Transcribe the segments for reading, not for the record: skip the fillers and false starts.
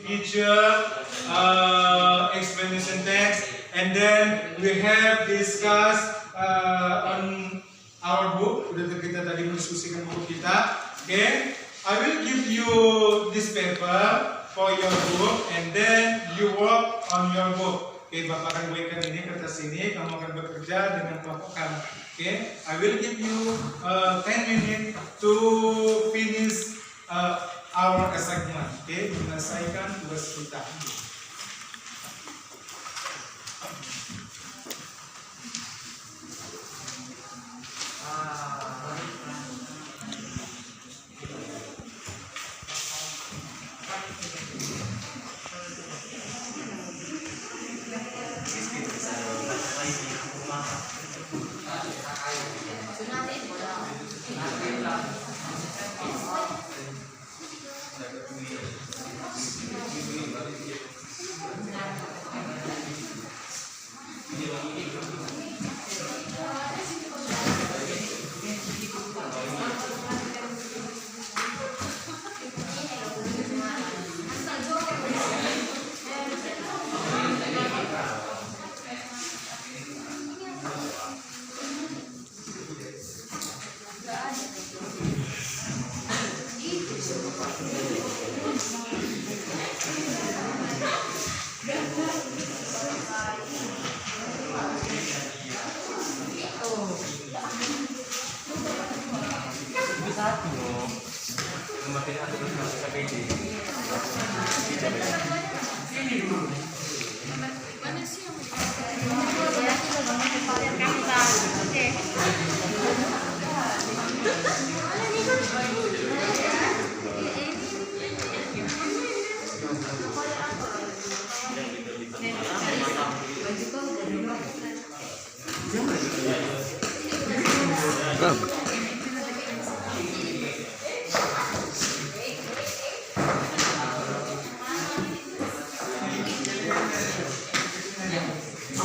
teacher explanation text, and then we have discussed on our book. Udah kita tadi mendiskusikan buku kita. Okay, I will give you this paper for your book, and then you work on your book. Oke, Bapak akan berikan ini kertas ini, kamu akan bekerja dengan kelompok kamu. Oke, I will give you 10 minutes to finish our assignment. Oke, menyelesaikan tugas kita.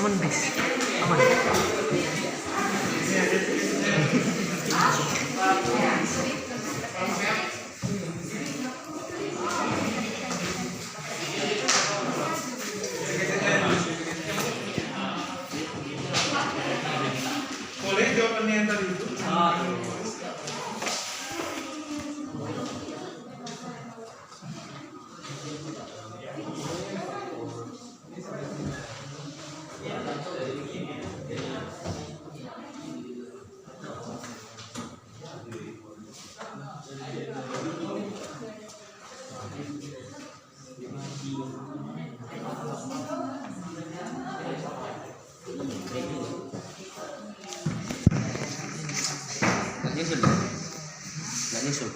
Aman bis, aman. Boleh jawabannya yang tadi itu? Nggak nyusul.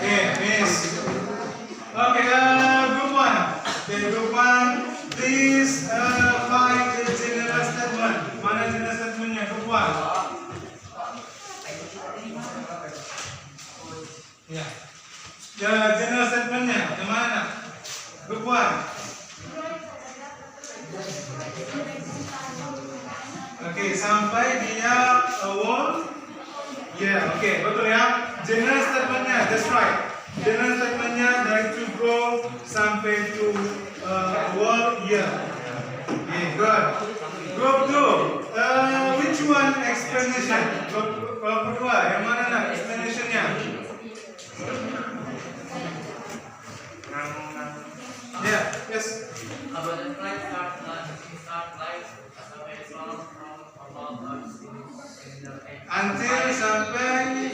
Okay, miss. Okay, group one. Okay, group one. Please find the general statement. Mana general statementnya? Group one. Ya. The general statementnya yang mana? Group one. Okay, sampai dia wall. Yeah, okay, betul ya. General statementnya, that's right. General statementnya dari to grow sampai to wall. Yeah. Okay, good. Group two. Which one explanation? Kalau kedua, yang mana nak explanationnya? Yeah, yes. A butterfly starts life Until sampai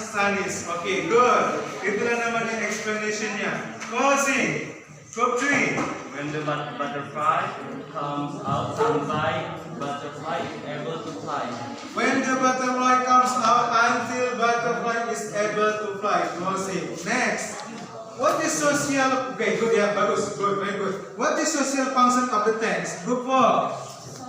silence. Okay, good. Itulah namanya explanationnya. Closing. Group 3. When the butterfly comes out sunlight, butterfly is able to fly. When the butterfly comes out until butterfly is able to fly. Closing. Next. What is social? Okay, good ya, bagus, good, very good. What is social function of the text? Group 4.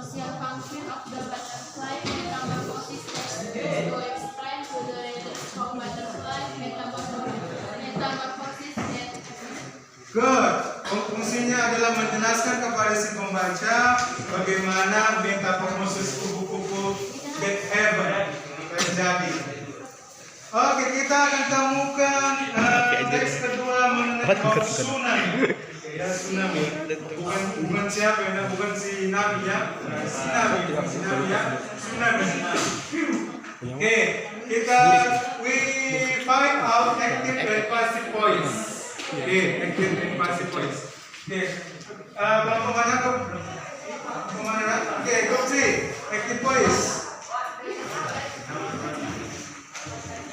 Social function of the butterfly metamorphosis text to explain to the reader how butterfly metamorphosis get. Good. Fungsinya adalah menjelaskan kepada si pembaca bagaimana metamorfosis kupu-kupu that terjadi. Oke, kita akan temukan teks kedua mengenai tsunami. Ya, tsunami. Bukan siapa ya, bukan si Nabi ya. Si Nabi ya. Tsunami. Oke, we find out active and passive voice. Oke, active and passive voice. Oke, kelompok mana tuh? Kemana? Oke, group 3, active voice.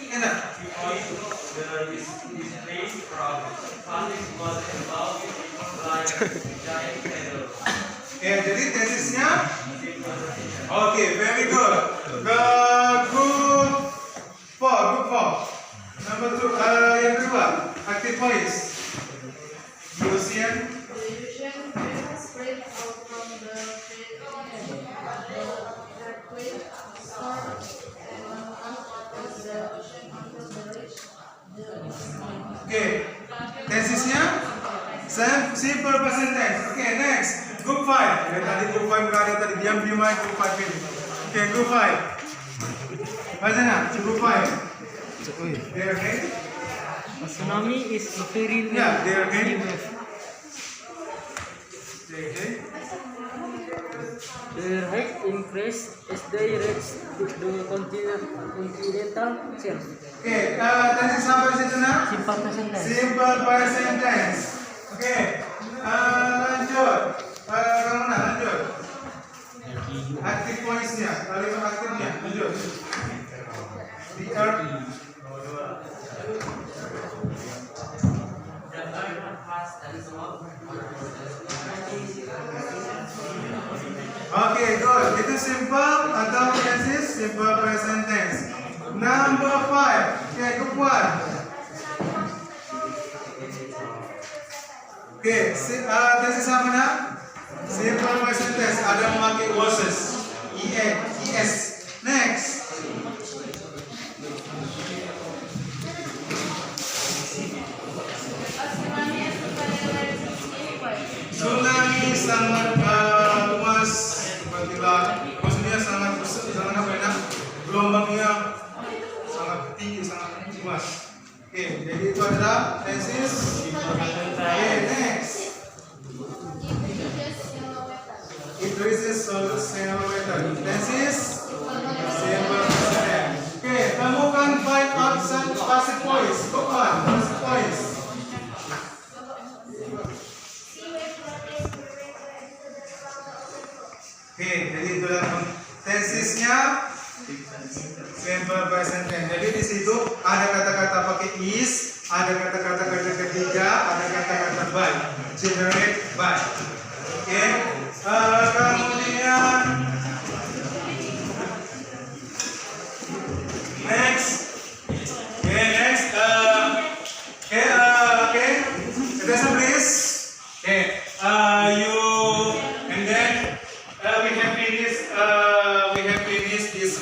Enak. Ya, jadi tesisnya. Oke, very good. Group 4. Number 2, yang kedua, active voice. The ocean Spread out from the earthquake, storm, and out of the ocean until the reach the ocean. Oke, tesisnya simple present tense. Oke, next. Group 5. Ya, tadi group 5 nggak ada tadi, diam aja group 5 ini. Oke, group 5. Bacana, group 5. There, okay? A tsunami is a very Yeah, there, okay? wave. Okay. The rate increase as they reach the continental shelf. Oke, tesis sampai situ nak? Simple present tense. Simple present tense. Oke, lanjut. Kamu nak lanjut? Active voice-nya, kalimat aktifnya, lanjut. The earth. Oke, good. Itu simple atau tesis simple present tense. Number 5. Oke, group 1. Oke, tesis apa nak? Simple present tense. Ada memakai washes. ES. Next. Tsunami sangat luas, maksudnya sangat apa ya? Gelombangnya sangat tinggi, sangat luas. Oke, jadi itu adalah tesis. Oke, next. It reaches centimeter. Tesis. Simple present. Oke, temukan find out passive voice. Group 1, passive voice. Oke, jadi itu tesisnya simple present tense. Jadi di situ ada kata-kata pakai is, ada kata-kata ketiga, ada kata-kata by, generate by. Oke, kemudian next. Oke,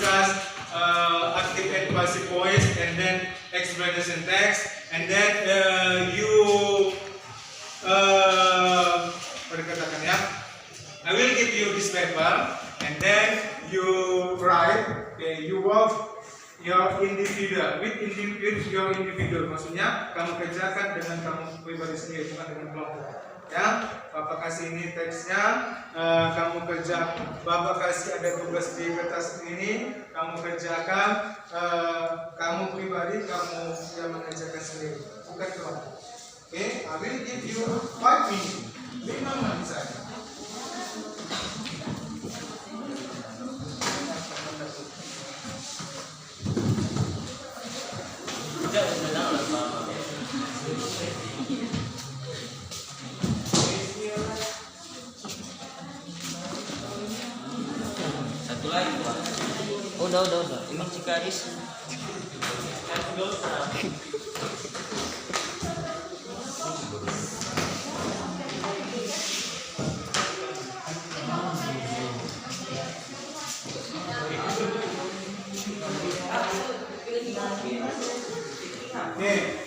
discuss active and passive voice, and then explanation text, and then perkatakan ya. I will give you this paper, and then you write. Okay, you work your individual with your individual. Maksudnya kamu kerjakan dengan kamu pribadi sendiri, bukan dengan kelompok. Ya, Bapak kasih ini teksnya, kamu kerja. Bapak kasih ada tugas di kertas ini, kamu kerjakan. Kamu pribadi, kamu yang mengerjakan sendiri, bukan kelompok. Okay, I will give you 5 minutes. 5 menit saja. Satu lagi Pak. Udah. Ini Cikaris. Okay.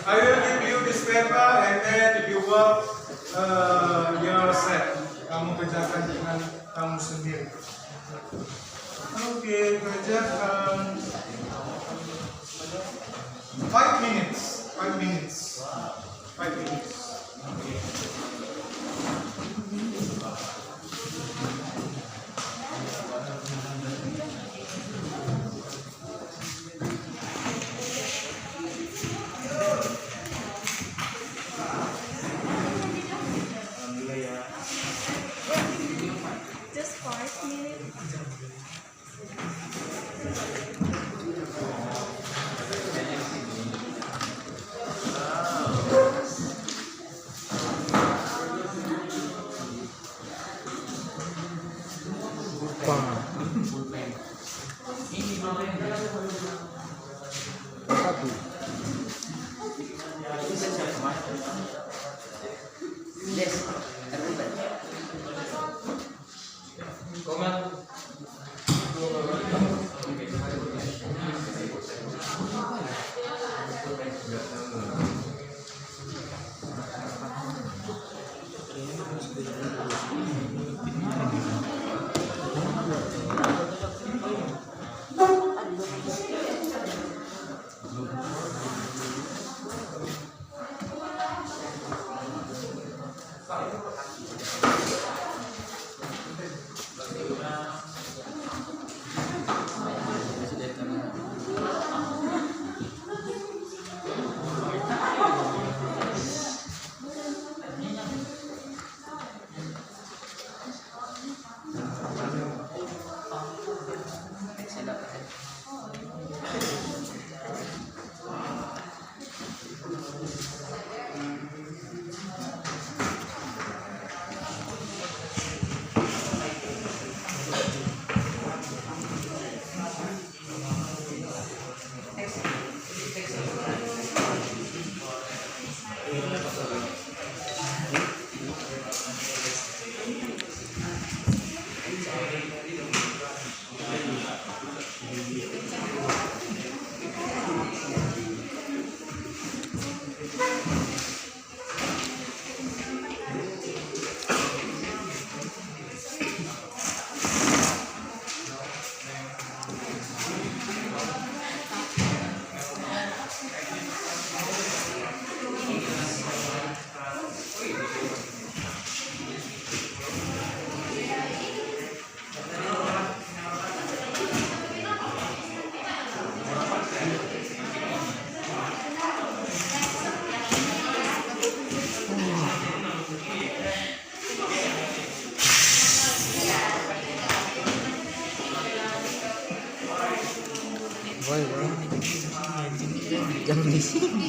I will give you this paper, and then you work yourself. Kamu kerjakan dengan kamu sendiri. Oke, kerjakan. 5 minutes. 5 minutes. 5 minutes. Just 5 minutes. Satu. Yes. Jangan di sini.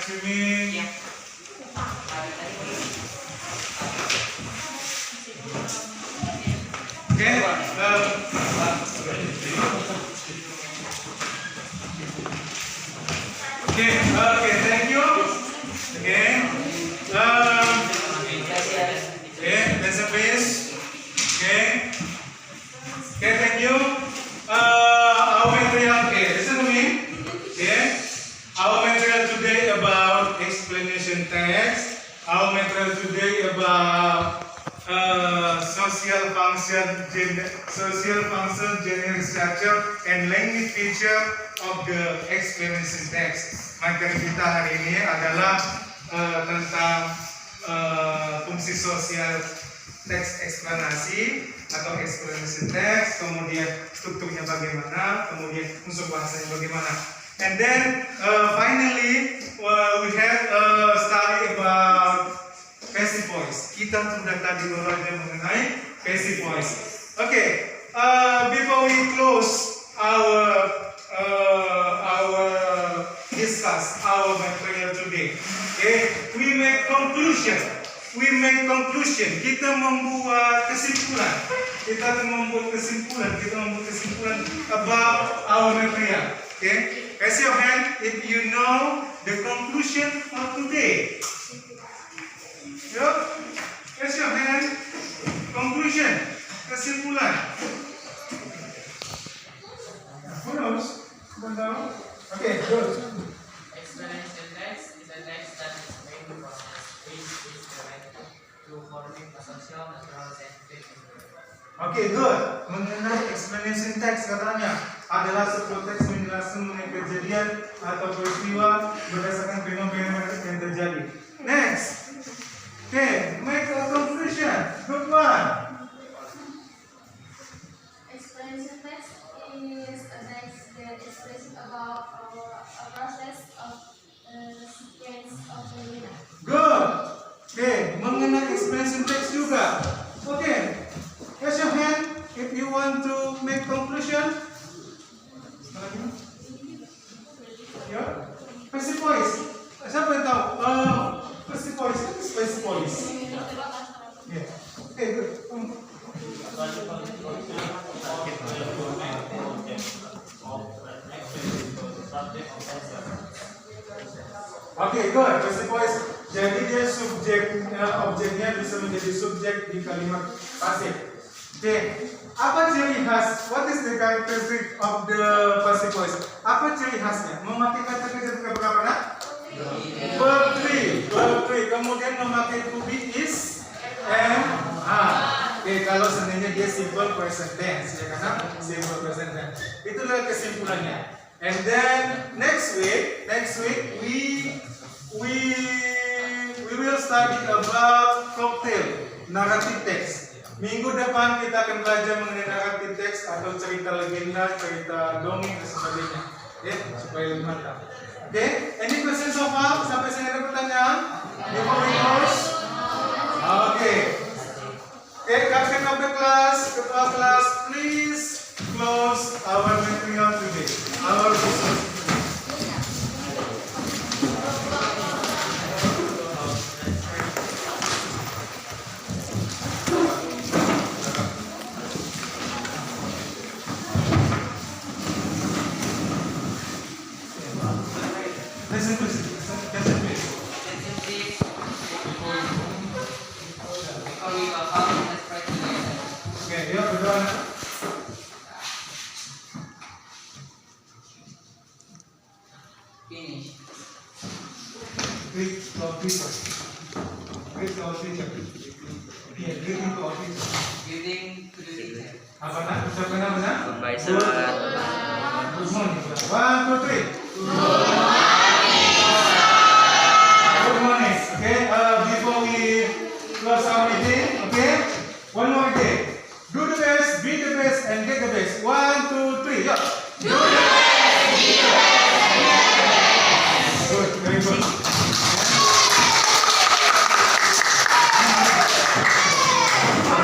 swimming. Okay. Okay, thank you. Okay. Okay, that's a place. Okay. Okay, thank you. Our material, okay, listen to me. Okay. Our material today about explanation text. Our material today about social function, generic structure, and language feature of the explanation text. Materi kita hari ini adalah tentang fungsi sosial teks eksplanasi atau explanation text, kemudian strukturnya bagaimana, kemudian unsur bahasanya bagaimana. And then finally we have study about passive voice. Kita sudah tadi belajar mengenai passive voice. Okay, before we close our discuss our material today, okay, we make conclusion. Kita membuat kesimpulan. Kita membuat kesimpulan about our material. Okay, raise your hand if you know the conclusion of today. Yuk, raise your hand. Conclusion, kesimpulan. Who knows? Okay, good. Explanation text is a text that is made to process which is related to forming a social, natural, scientific, Okay, good. Mengenai explanation text katanya adalah sebuah teks menjelaskan mengenai kejadian atau peristiwa berdasarkan fenomena yang terjadi. Next. Okay, make a conclusion. Good one. Explanation text is a text that explains about a process of sequence of phenomena. Good. Okay, mengenai explanation text juga. Okay, raise your hand if you want to make conclusion. Ya, passive voice. Siapa yang tahu? Passive voice, passive voice. Yeah. Okay, good. Okay, good. Passive voice. Jadi dia subjek, objeknya bisa menjadi subjek di kalimat pasif. Okay. Apa ciri khas? What is the characteristic of the passive voice? Apa ciri khasnya? Memakai kata kerja berapa nak? Verb 3. Kemudian memakai to be is and are. Okay, kalau sebenarnya dia simple present tense, ya kan? Simple present tense. Itulah kesimpulannya. And then next week we will study about cocktail narrative text. Minggu depan kita akan belajar mengenai narrative text atau cerita legenda, cerita dongeng dan sebagainya. Oke, supaya lebih mantap. Oke, any question so far? Sampai sini ada pertanyaan? Before we close? Oke. Oke, captain of the class, ketua kelas, please close our material today. Our business. Listen, please. before we go home, let's pray together. Okay, yuk berdoa. Finish. Greet our teacher. Greet our teacher. Yeah, greeting to our teacher. Greeting to the teacher. Apa nak? Ucapkan apa nak? Goodbye, sir. Good morning. 1, 2, 3. Good morning. Okay. Before we close our meeting, okay.